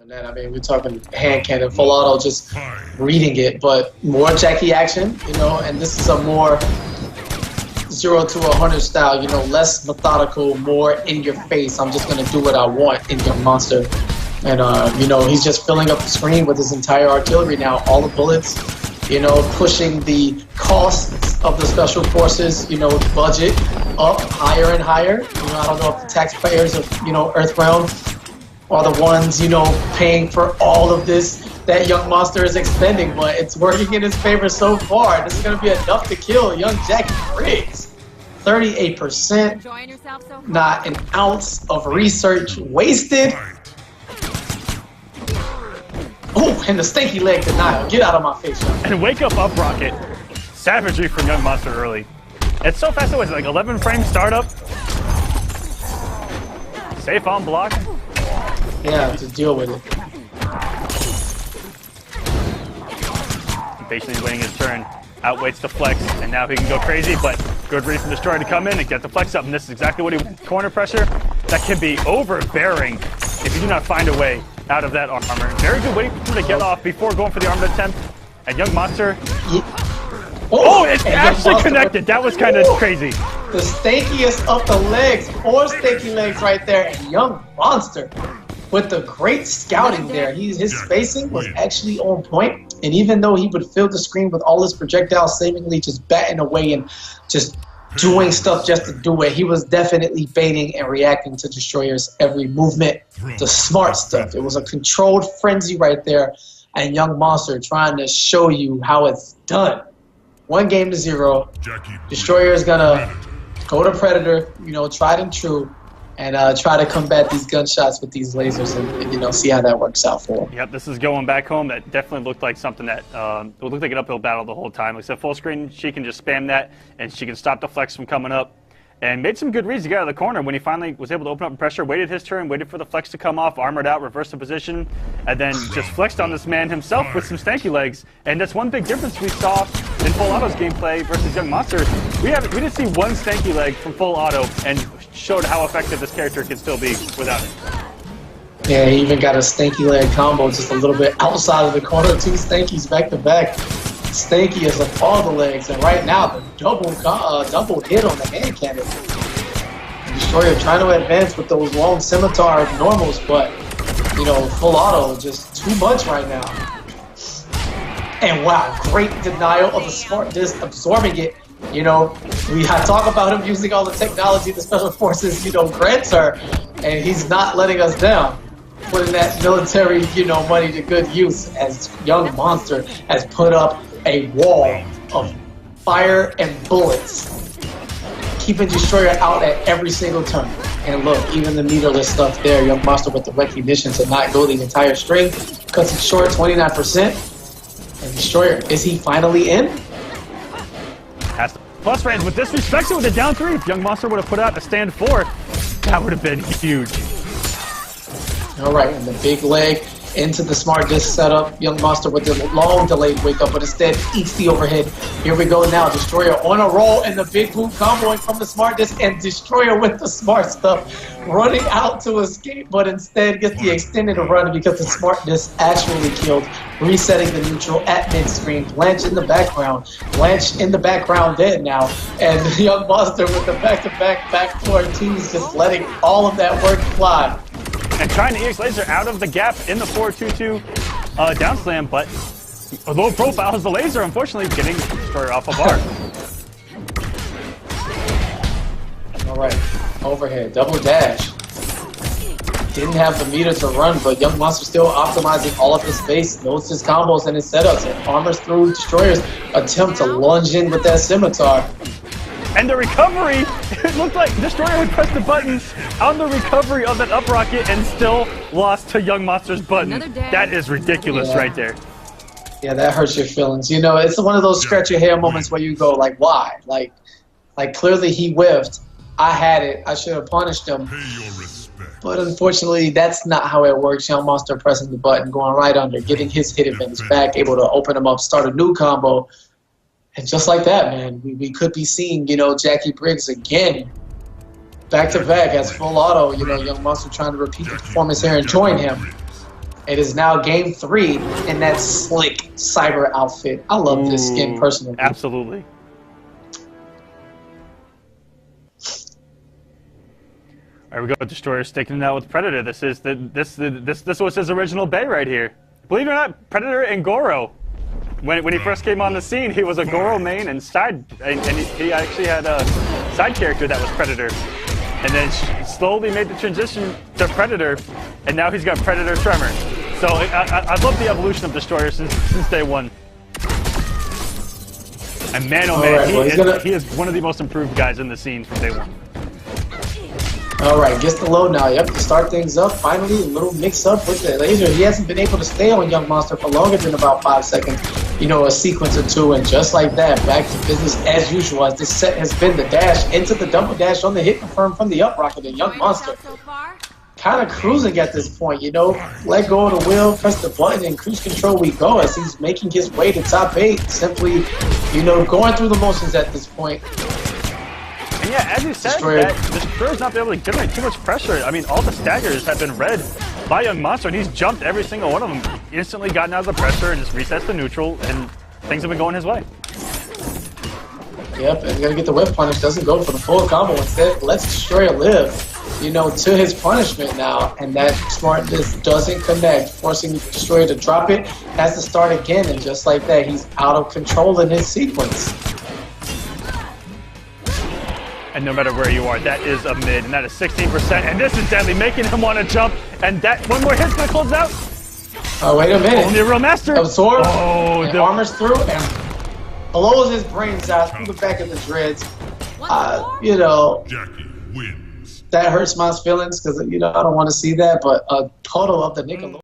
that. I mean, we're talking hand cannon, full auto, just reading it, but more Jacqui action, you know, and this is a more 0 to 100 style, you know, less methodical, more in your face. I'm just going to do what I want in YungMonster. And, you know, he's just filling up the screen with his entire artillery now, all the bullets, you know, pushing the costs of the special forces, you know, budget up higher and higher. You know, I don't know if the taxpayers of, you know, Earthrealm are the ones, you know, paying for all of this that YungMonster is expending, but it's working in his favor so far. This is going to be enough to kill young Jacqui Briggs. 38%, not an ounce of research wasted. Oh, and the stinky leg denial. Get out of my face, young. And wake up rocket. Savagery from YungMonster early. It's so fast, it was like 11 frame startup. Safe on block. Yeah, to deal with it. Patiently waiting his turn. Outwaits the flex, and now he can go crazy, but good read from Destroyer to come in and get the flex up, and this is exactly what he wants. Corner pressure. That can be overbearing if you do not find a way out of that armor. Very good waiting for him to get off before going for the armored attempt. And YungMonster. Oh, it's actually connected. That was kind of crazy. The stankiest of the legs. 4 stanky legs right there. And YungMonster with the great scouting there. His spacing was actually on point. And even though he would fill the screen with all his projectiles seemingly just batting away and just doing stuff just to do it, he was definitely baiting and reacting to Destroyer's every movement. The smart stuff. It was a controlled frenzy right there. And YungMonster trying to show you how it's done. 1-0. Destroyer is going to go to Predator, you know, tried and true, and try to combat these gunshots with these lasers and, you know, see how that works out for him. Yep, this is going back home. That definitely looked like something that it looked like an uphill battle the whole time. Like I said, full screen, she can just spam that, and she can stop the flex from coming up. And made some good reads to get out of the corner when he finally was able to open up pressure, waited his turn, waited for the flex to come off, armored out, reversed the position, and then just flexed on this man himself with some stanky legs. And that's one big difference we saw in Full Auto's gameplay versus YungMonster. We didn't see one stanky leg from Full Auto and showed how effective this character can still be without it. Yeah, he even got a stanky leg combo just a little bit outside of the corner. 2 stankies back to back. Stankiest of all the legs, and right now the double hit on the hand cannon. Destroyer trying to advance with those long scimitar normals, but you know, full auto just too much right now. And wow, great denial of the smart disc, absorbing it. You know, we talk about him using all the technology the special forces, you know, grants her, and he's not letting us down. Putting that military, you know, money to good use, as YungMonster has put up a wall of fire and bullets, keeping Destroyer out at every single turn. And look, even the meterless stuff there, YungMonster with the recognition to not go the entire string, cuts it short, 29%. And Destroyer, is he finally in? Has to plus range with disrespect with a down 3. If YungMonster would have put out a stand 4, that would have been huge. All right, and the big leg into the smart disc setup. YungMonster with the long delayed wake up, but instead eats the overhead. Here we go now. Destroyer on a roll, and the big boot comboing from the smart disc, and Destroyer with the smart stuff, running out to escape, but instead gets the extended run because the smart disc actually killed, resetting the neutral at mid-screen. Blanche in the background. Blanche in the background dead now, and YungMonster with the back-to-back backdoor twos, just letting all of that work fly. And trying to EX laser out of the gap in the 4-2-2 down slam, but low profile is the laser, unfortunately, getting Destroyer off a bar. All right, overhead, double dash. Didn't have the meter to run, but YungMonster still optimizing all of his space, knows his combos and his setups, and armors through Destroyer's attempt to lunge in with that scimitar. And the recovery, it looked like Destroyer had pressed the button on the recovery of that up rocket and still lost to YungMonster's button. That is ridiculous right there. Yeah, that hurts your feelings. You know, it's one of those scratch your hair moments where you go, like, why? Like clearly he whiffed. I had it. I should have punished him. But unfortunately, that's not how it works. YungMonster pressing the button, going right under, getting his hit advantage back, able to open him up, start a new combo. And just like that, man, we could be seeing, you know, Jacqui Briggs again, back to back as full auto. You know, YungMonster trying to repeat the performance here and join him. It is now game 3 in that slick cyber outfit. I love this skin personally. Absolutely. All right, we go. Destroyer sticking it out with Predator. This was his original bay right here. Believe it or not, Predator and Goro. When he first came on the scene, he was a Goro main and he actually had a side character that was Predator. And then slowly made the transition to Predator, and now he's got Predator Tremor. So I love the evolution of Destroyer since day one. And man, oh man, he is one of the most improved guys in the scene from day one. Alright, gets the low now. Yep, to start things up, finally, a little mix-up with the laser. He hasn't been able to stay on YungMonster for longer than about 5 seconds. You know, a sequence or two, and just like that, back to business as usual, as this set has been the dash into the double dash on the hit confirm from the up rocket, and YungMonster kind of cruising at this point, you know, let go of the wheel, press the button, and cruise control we go as he's making his way to top 8, simply, you know, going through the motions at this point. And yeah, as you said, Destroyer's not been able to generate too much pressure. I mean, all the staggers have been read by YungMonster, and he's jumped every single one of them. Instantly gotten out of the pressure and just resets to neutral, and things have been going his way. Yep, and gonna get the whip punish. Doesn't go for the full combo. Instead, lets Destroyer live, you know, to his punishment now. And that smartness doesn't connect, forcing Destroyer to drop it. Has to start again, and just like that, he's out of control in his sequence. And no matter where you are, that is a mid, and that is 16%, and this is deadly, making him want to jump, and that one more hit's gonna close it out. Oh, wait a minute. Only a real master. Absorb, and armors through, and blows his brains out through the back of the dreads. You know, Jacqui wins. That hurts my feelings, because, you know, I don't want to see that, but a total of the Nickelodeon.